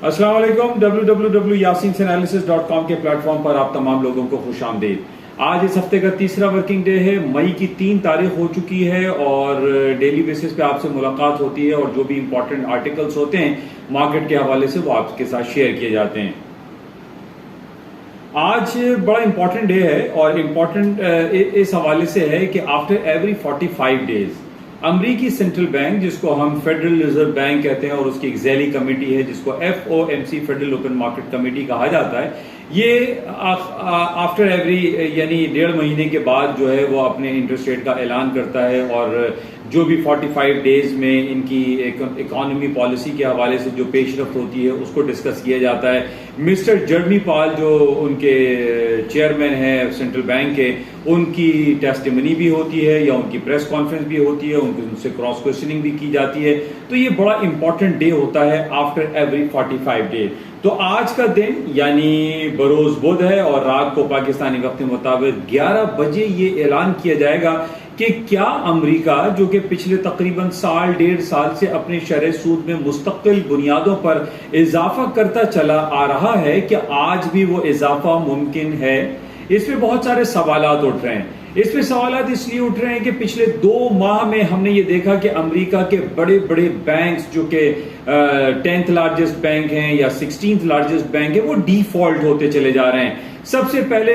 अस्सलाम वालेकुम। www.yasinanalysis.com के प्लेटफॉर्म पर आप तमाम लोगों को खुश आमदीद। आज इस हफ्ते का तीसरा वर्किंग डे है। मई की 3 तारीख हो चुकी है और डेली बेसिस पे आपसे मुलाकात होती है और जो भी इंपॉर्टेंट आर्टिकल्स होते हैं मार्केट के हवाले से वो आपके साथ शेयर किए जाते हैं। आज बड़ा इंपॉर्टेंट डे है और इम्पॉर्टेंट इस हवाले से है कि आफ्टर एवरी 45 डेज अमरीकी सेंट्रल बैंक, जिसको हम फेडरल रिजर्व बैंक कहते हैं, और उसकी एक ज़ैली कमेटी है जिसको FOMC federal open market committee कहा जाता है, ये आफ्टर एवरी यानी 1.5 महीने के बाद जो है वो अपने इंटरेस्ट रेट का ऐलान करता है और जो भी 45 डेज में इनकी इकोनॉमी पॉलिसी के हवाले से जो पेशरफ्त होती है उसको डिस्कस किया जाता है। मिस्टर जर्मी पाल जो उनके चेयरमैन है सेंट्रल बैंक के, उनकी टेस्टिमनी भी होती है या उनकी प्रेस कॉन्फ्रेंस भी होती है, उनसे क्रॉस क्वेश्चनिंग भी की जाती है। तो ये बड़ा इंपॉर्टेंट डे होता है आफ्टर एवरी 45 डे। तो आज का दिन यानी बरोज बुध है और रात को पाकिस्तानी वक्त के मुताबिक 11 बजे ये ऐलान किया जाएगा कि क्या अमेरिका, जो कि पिछले तकरीबन साल 1.5 साल से अपने शरह सूद में मुस्तकिल बुनियादों पर इजाफा करता चला आ रहा है, कि आज भी वो इजाफा मुमकिन है। इसमें बहुत सारे सवालात उठ रहे हैं। इसमें सवालात इसलिए उठ रहे हैं कि पिछले 2 माह में हमने ये देखा कि अमेरिका के बड़े बड़े बैंक्स जो कि 10th लार्जेस्ट बैंक हैं या 16th लार्जेस्ट बैंक है, वो डिफॉल्ट होते चले जा रहे हैं। सबसे पहले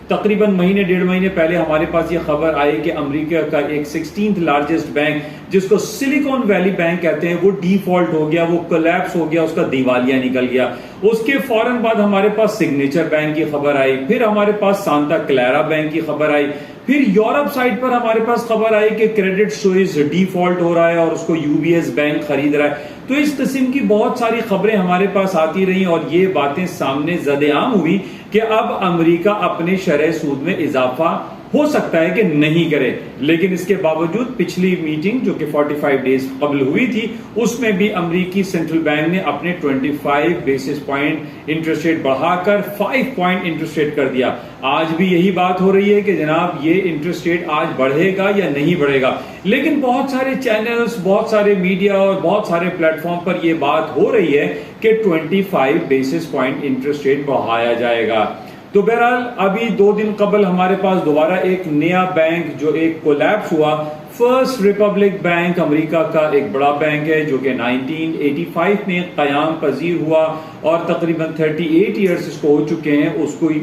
तकरीबन 1.5 महीने पहले हमारे पास ये खबर आई कि अमेरिका का एक 16th लार्जेस्ट बैंक, जिसको सिलिकॉन वैली बैंक कहते हैं, वो डिफॉल्ट हो गया, वो कोलैप्स हो गया, उसका दिवालिया निकल गया। उसके फौरन बाद हमारे पास सिग्नेचर बैंक की खबर आई, फिर हमारे पास सांता क्लैरा बैंक की खबर आई, फिर यूरोप साइड पर हमारे पास खबर आई कि क्रेडिट सुइस डिफॉल्ट हो रहा है और उसको UBS बैंक खरीद रहा है। तो इस किस्म की बहुत सारी खबरें हमारे पास आती रही और ये बातें सामने ज़द-ए-आम हुई कि अब अमेरिका अपने शरह सूद में इजाफा हो सकता है कि नहीं करे। लेकिन इसके बावजूद पिछली मीटिंग जो कि 45 डेज कबल हुई थी, उसमें भी अमेरिकी सेंट्रल बैंक ने अपने 25 बेसिस पॉइंट इंटरेस्ट रेट बढ़ाकर 5 पॉइंट इंटरेस्ट रेट कर दिया। आज भी यही बात हो रही है कि जनाब ये इंटरेस्ट रेट आज बढ़ेगा या नहीं बढ़ेगा। लेकिन बहुत सारे चैनल्स, बहुत सारे मीडिया और बहुत सारे प्लेटफॉर्म पर यह बात हो रही है कि 25 बेसिस पॉइंट इंटरेस्ट रेट बढ़ाया जाएगा। तो बहरहाल अभी 2 दिन कबल हमारे पास दोबारा एक नया बैंक जो एक कोलैप्स हुआ, फर्स्ट रिपब्लिक बैंक अमेरिका का एक बड़ा बैंक है जो कि 1985 में कयाम पजीर हुआ और तकरीबन 38 ईयर्स इसको हो चुके हैं।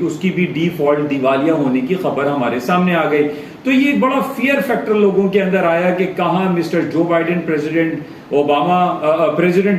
उसकी भी डिफॉल्ट दिवालिया होने की खबर हमारे सामने आ गई। तो ये एक बड़ा फियर फैक्टर लोगों के अंदर आया कि कहां mister Joe Biden, president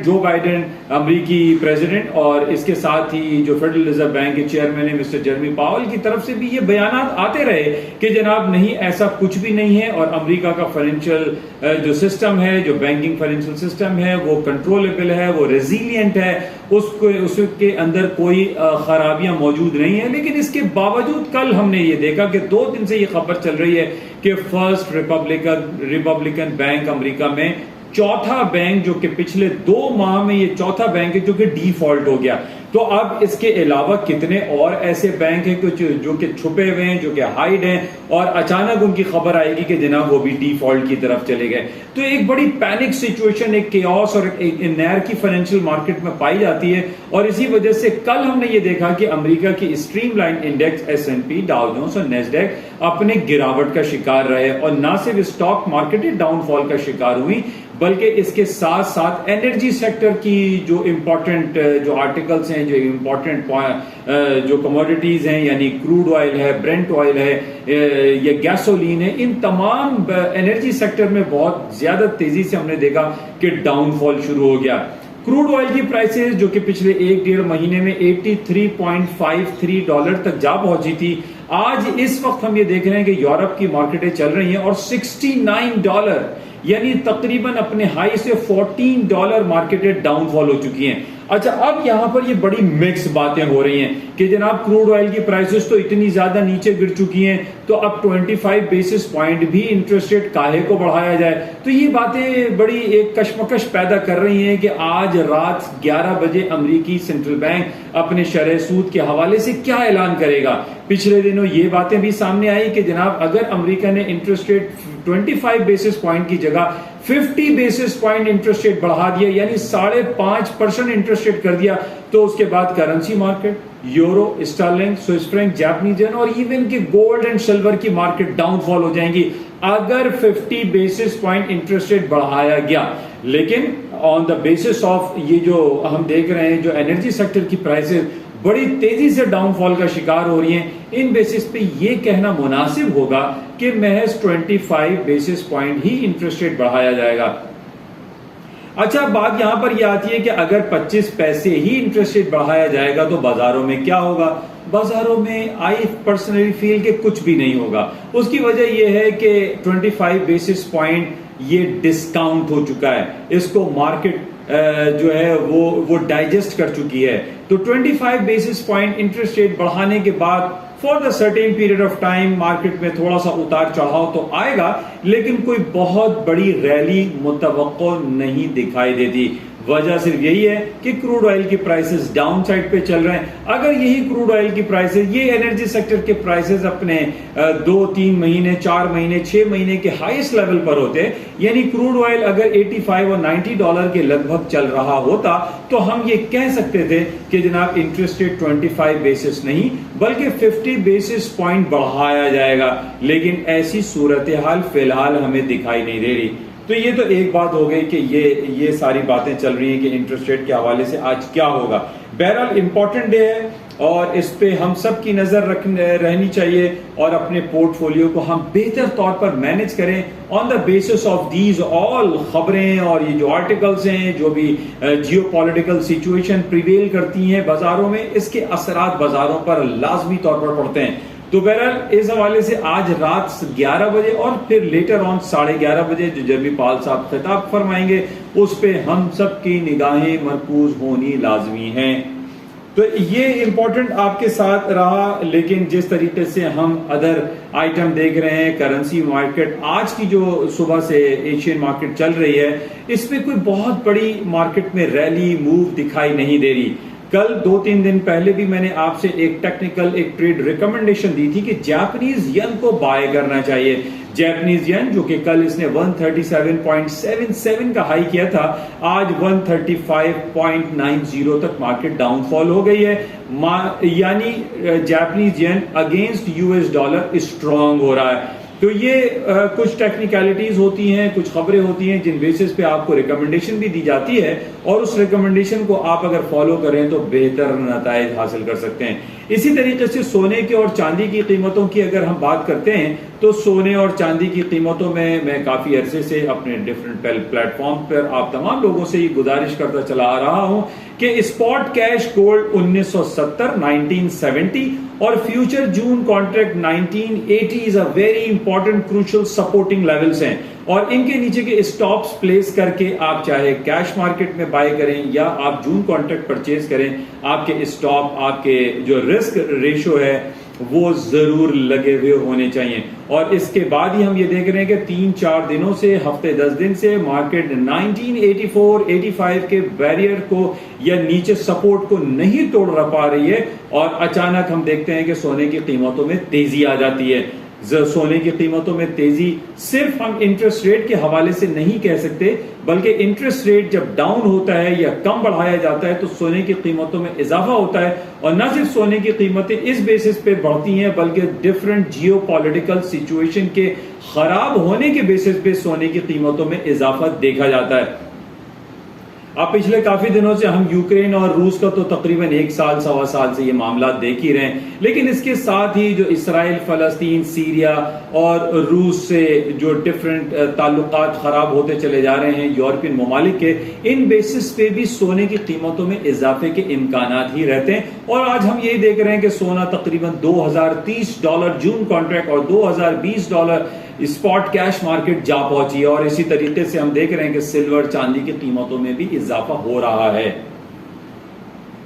Joe Biden अमरीकी प्रेसिडेंट, और इसके साथ ही जो फेडरल रिजर्व बैंक के चेयरमैन है मिस्टर जर्मी पावल की तरफ से भी ये बयानात आते रहे कि जनाब नहीं, ऐसा कुछ भी नहीं है और अमेरिका का फाइनेंशियल जो सिस्टम है, जो बैंकिंग फाइनेंशियल सिस्टम है, वो कंट्रोलेबल है, वो रेजिलियंट है, उसके अंदर कोई खराबियां मौजूद नहीं है। लेकिन इसके बावजूद कल हमने ये देखा कि 2 दिन से ये खबर चल रही है कि फर्स्ट रिपब्लिकन बैंक अमेरिका में चौथा बैंक, जो कि पिछले 2 माह में ये चौथा बैंक है जो कि डिफॉल्ट हो गया। तो अब इसके अलावा कितने और ऐसे बैंक हैं कुछ जो कि छुपे हुए हैं, जो कि हाइड हैं, और अचानक उनकी खबर आएगी कि जनाब वो भी डिफॉल्ट की तरफ चले गए। तो एक बड़ी पैनिक सिचुएशन, एक केओस और एक नैर की फाइनेंशियल मार्केट में पाई जाती है। और इसी वजह से कल हमने ये देखा कि अमेरिका की streamline index S&P, Dow Jones और नेस्डैक अपने गिरावट का शिकार रहे और न सिर्फ स्टॉक मार्केट डाउनफॉल का शिकार हुई, बल्कि इसके साथ साथ एनर्जी सेक्टर की जो इंपॉर्टेंट जो आर्टिकल्स हैं, जो इंपॉर्टेंट जो कमोडिटीज हैं, यानी क्रूड ऑयल है, ब्रेंट ऑयल है या गैसोलीन है, इन तमाम एनर्जी सेक्टर में बहुत ज्यादा तेजी से हमने देखा कि डाउनफॉल शुरू हो गया। क्रूड ऑयल की प्राइसेस जो कि पिछले 1-1.5 महीने में $83.53 तक जा पहुंची थी, आज इस वक्त हम ये देख रहे हैं कि यूरोप की मार्केटें चल रही हैं और $69 यानी तकरीबन अपने हाई से $14 मार्केटें डाउनफॉल हो चुकी हैं। अच्छा, अब यहां पर ये बड़ी मिक्स बातें हो रही हैं कि जनाब क्रूड ऑयल की प्राइसेस तो इतनी ज्यादा नीचे गिर चुकी हैं, तो अब 25 बेसिस पॉइंट भी इंटरेस्ट रेट काहे को बढ़ाया जाए। तो ये बातें बड़ी एक कशमकश पैदा कर रही हैं कि आज रात 11 बजे अमेरिकी सेंट्रल बैंक अपने शरह सूद के हवाले से क्या ऐलान करेगा। पिछले दिनों ये बातें भी सामने आई कि जनाब अगर अमेरिका ने इंटरेस्ट रेट 25 बेसिस पॉइंट की जगह 50 बेसिस पॉइंट इंटरेस्ट रेट बढ़ा दिया, यानी 5.5% इंटरेस्ट रेट कर दिया, तो उसके बाद currency market, euro, sterling, Swiss franc, Japanese yen और इवन की गोल्ड एंड सिल्वर की मार्केट डाउनफॉल हो जाएंगी अगर 50 बेसिस पॉइंट इंटरेस्ट रेट बढ़ाया गया। लेकिन ऑन द बेसिस ऑफ ये जो हम देख रहे हैं, जो एनर्जी सेक्टर की प्राइसेस बड़ी तेजी से डाउनफॉल का शिकार हो रही हैं, इन बेसिस पे ये कहना मुनासिब होगा कि महज 25 बेसिस पॉइंट ही इंटरेस्ट रेट बढ़ाया जाएगा। अच्छा, बात यहां पर यह आती है कि अगर 25 पैसे ही इंटरेस्ट रेट बढ़ाया जाएगा तो बाजारों में क्या होगा? बाजारों में आई पर्सनली फील कि कुछ भी नहीं होगा। उसकी वजह यह है कि 25 बेसिस पॉइंट ये डिस्काउंट हो चुका है, इसको मार्केट जो है वो डाइजेस्ट कर चुकी है। तो 25 बेसिस पॉइंट इंटरेस्ट रेट बढ़ाने के बाद for the certain period of time market में थोड़ा सा उतार चढ़ाव तो आएगा, लेकिन कोई बहुत बड़ी रैली मुतवक्को नहीं दिखाई देती। वजह सिर्फ यही है कि क्रूड ऑयल की प्राइसेस डाउन साइड पे चल रहे हैं। अगर यही क्रूड ऑयल की प्राइसेस, ये एनर्जी सेक्टर के प्राइसेस अपने 2-3 महीने, 4 महीने, 6 महीने के हाईएस्ट लेवल पर होते, यानी क्रूड ऑयल अगर 85 और 90 डॉलर के लगभग चल रहा होता, तो हम ये कह सकते थे कि जनाब इंटरेस्ट रेट 25 बेसिस नहीं बल्कि 50 बेसिस पॉइंट बढ़ाया जाएगा। लेकिन ऐसी सूरत हाल फिलहाल हमें दिखाई नहीं दे रही। तो ये तो एक बात हो गई कि ये सारी बातें चल रही हैं कि इंटरेस्ट रेट के हवाले से आज क्या होगा। बहरहाल इंपॉर्टेंट डे है और इस पे हम सब की नजर रहनी चाहिए और अपने पोर्टफोलियो को हम बेहतर तौर पर मैनेज करें on the basis of these all खबरें और ये जो आर्टिकल्स हैं, जो भी जियोपॉलिटिकल सिचुएशन प्रिवेल करती हैं बाजारों में, इसके असरात बाजारों पर लाजमी तौर पर पड़ते हैं। तो बहरहाल इस हवाले से आज रात 11 बजे और फिर लेटर ऑन 11:30 बजे जो जर्मी पाल साहब खिताब फरमाएंगे, उस पे हम सब की निगाहें मरकूज होनी लाजमी हैं। तो ये इंपॉर्टेंट आपके साथ रहा। लेकिन जिस तरीके से हम अदर आइटम देख रहे हैं, करेंसी मार्केट आज की जो सुबह से एशियन मार्केट चल रही है, इसमें कोई बहुत बड़ी मार्केट में रैली मूव दिखाई नहीं दे रही। कल 2-3 दिन पहले भी मैंने आपसे एक ट्रेड रिकमेंडेशन दी थी कि जापानीज येन को बाय करना चाहिए। जापानीज येन जो कि कल इसने 137.77 का हाई किया था, आज 135.90 तक मार्केट डाउनफॉल हो गई है। यानी Japanese yen against US dollar strong हो रहा है। तो ये कुछ टेक्निकलिटीज होती हैं, कुछ खबरें होती हैं जिन बेसिस पे आपको रिकमेंडेशन भी दी जाती है और उस रिकमेंडेशन को आप अगर फॉलो करें तो बेहतर नताइज हासिल कर सकते हैं। इसी तरीके से सोने की और चांदी की कीमतों की अगर हम बात करते हैं तो सोने और चांदी की कीमतों में मैं काफी अरसे से अपने डिफरेंट प्लेटफॉर्म पर आप तमाम लोगों से ये गुजारिश करता चला आ रहा हूं कि स्पॉट कैश गोल्ड 1970 और future June contract 1980 is a very important crucial supporting levels हैं और इनके नीचे के स्टॉप्स प्लेस करके आप चाहे कैश मार्केट में बाय करें या आप जून कॉन्ट्रैक्ट परचेज करें, आपके स्टॉप, आपके जो रिस्क रेशो है वो जरूर लगे हुए होने चाहिए। और इसके बाद ही हम ये देख रहे हैं कि 3-4 दिनों से, हफ्ते 10 दिन से मार्केट 1984-85 के बैरियर को या नीचे सपोर्ट को नहीं तोड़ पा रही है और अचानक हम देखते हैं कि सोने की कीमतों में तेजी आ जाती है। सोने की कीमतों में तेजी सिर्फ हम इंटरेस्ट रेट के हवाले से नहीं कह सकते, बल्कि इंटरेस्ट रेट जब डाउन होता है या कम बढ़ाया जाता है तो सोने की कीमतों में इजाफा होता है। और न सिर्फ सोने की कीमतें इस बेसिस पे बढ़ती हैं बल्कि डिफरेंट जियोपॉलिटिकल सिचुएशन के खराब होने के बेसिस पे सोने की कीमतों में इजाफा देखा जाता है। अब पिछले काफी दिनों से हम यूक्रेन और रूस का तो तकरीबन 1 साल, 1.25 साल से ये मामला देख ही रहे हैं, लेकिन इसके साथ ही जो इसराइल, फलस्तीन, सीरिया और रूस से जो डिफरेंट ताल्लुकात खराब होते चले जा रहे हैं यूरोपियन ममालिक के, इन बेसिस पे भी सोने की कीमतों में इजाफे के इम्कानात ही रहते हैं। और आज हम यही देख रहे हैं कि सोना तकरीबन $2030 जून कॉन्ट्रैक्ट और $2020 स्पॉट कैश मार्केट जा पहुंची है। और इसी तरीके से हम देख रहे हैं कि सिल्वर, चांदी की कीमतों में भी इजाफा हो रहा है।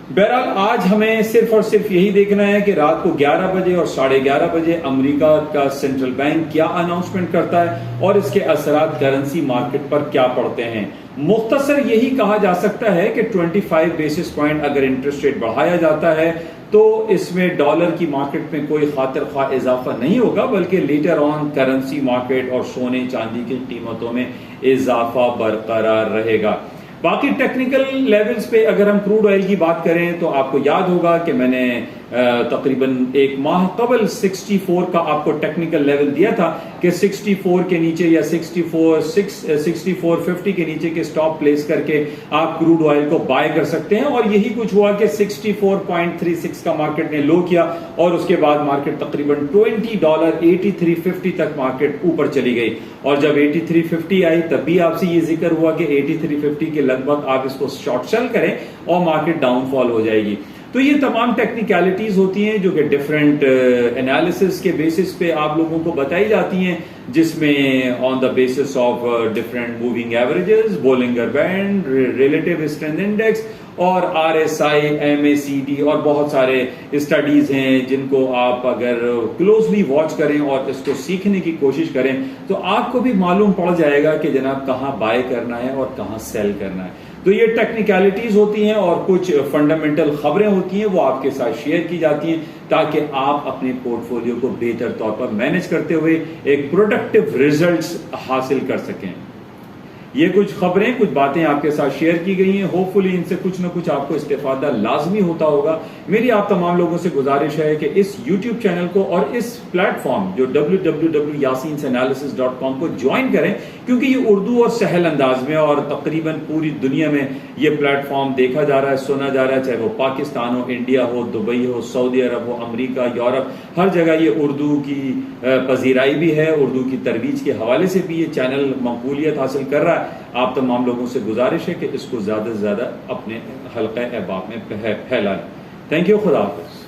बहरहाल आज हमें सिर्फ और सिर्फ यही देखना है कि रात को 11 बजे और 11:30 बजे अमेरिका का सेंट्रल बैंक क्या अनाउंसमेंट करता है और इसके असरात करेंसी मार्केट पर क्या पड़ते हैं। مختصر یہی کہا جا سکتا ہے کہ 25 بیسس پوائنٹ اگر انٹرسٹ ریٹ بڑھایا جاتا ہے تو اس میں ڈالر کی مارکیٹ میں کوئی خاطر خواہ اضافہ نہیں ہوگا، بلکہ لیٹر آن کرنسی مارکیٹ اور سونے چاندی کی قیمتوں میں اضافہ برقرار رہے گا۔ باقی ٹیکنیکل لیولز پہ اگر ہم کروڈ آئل کی بات کریں تو آپ کو یاد ہوگا کہ میں نے تقریباً ایک ماہ قبل 64 کا آپ کو ٹیکنیکل لیول دیا تھا کہ 64 کے نیچے یا 64.50 کے نیچے کے سٹاپ پلیس کر کے آپ کروڈ آئل کو بائی کر سکتے ہیں، اور یہی کچھ ہوا کہ 64.36 کا مارکیٹ نے لو کیا اور اس کے بعد مارکیٹ تقریباً $20 83.50 تک مارکیٹ اوپر چلی گئی، اور جب 83.50 آئی تب بھی آپ سے یہ ذکر ہوا کہ 83.50 کے لگ بھگ آپ اس کو شارٹ سیل کریں اور مارکیٹ ڈاؤن فال ہو جائے گی۔ تو یہ تمام ٹیکنیکلٹیز ہوتی ہیں جو کہ ڈیفرنٹ انالیسس کے بیسس پہ آپ لوگوں کو بتائی جاتی ہیں، جس میں on the basis of different moving averages, Bollinger band, relative strength index اور RSI، MACD اور بہت سارے اسٹڈیز ہیں جن کو آپ اگر کلوزلی واچ کریں اور اس کو سیکھنے کی کوشش کریں تو آپ کو بھی معلوم پڑ جائے گا کہ جناب کہاں بائی کرنا ہے اور کہاں سیل کرنا ہے۔ تو یہ ٹیکنیکلٹیز ہوتی ہیں اور کچھ فنڈامنٹل خبریں ہوتی ہیں، وہ آپ کے ساتھ شیئر کی جاتی ہیں تاکہ آپ اپنے پورٹ فولیو کو بہتر طور پر مینج کرتے ہوئے ایک پروڈکٹیو ریزلٹس حاصل کر سکیں۔ یہ کچھ خبریں، کچھ باتیں آپ کے ساتھ شیئر کی گئی ہیں، ہوپ فلی ان سے کچھ نہ کچھ آپ کو استفادہ لازمی ہوتا ہوگا۔ میری آپ تمام لوگوں سے گزارش ہے کہ اس یوٹیوب چینل کو اور اس پلیٹ فارم جو www.yasinanalysis.com کو جوائن کریں، کیونکہ یہ اردو اور سہل انداز میں اور تقریباً پوری دنیا میں یہ پلیٹ فارم دیکھا جا رہا ہے، سنا جا رہا ہے، چاہے وہ پاکستان ہو، انڈیا ہو، دبئی ہو، سعودی عرب ہو، امریکہ، یورپ، ہر جگہ یہ اردو کی پذیرائی بھی ہے، اردو کی ترویج کے حوالے سے بھی یہ چینل مقبولیت حاصل کر رہا ہے۔ آپ تمام لوگوں سے گزارش ہے کہ اس کو زیادہ سے زیادہ اپنے حلقہ احباب میں پھیلائیں۔ تھینک یو، خدا حافظ۔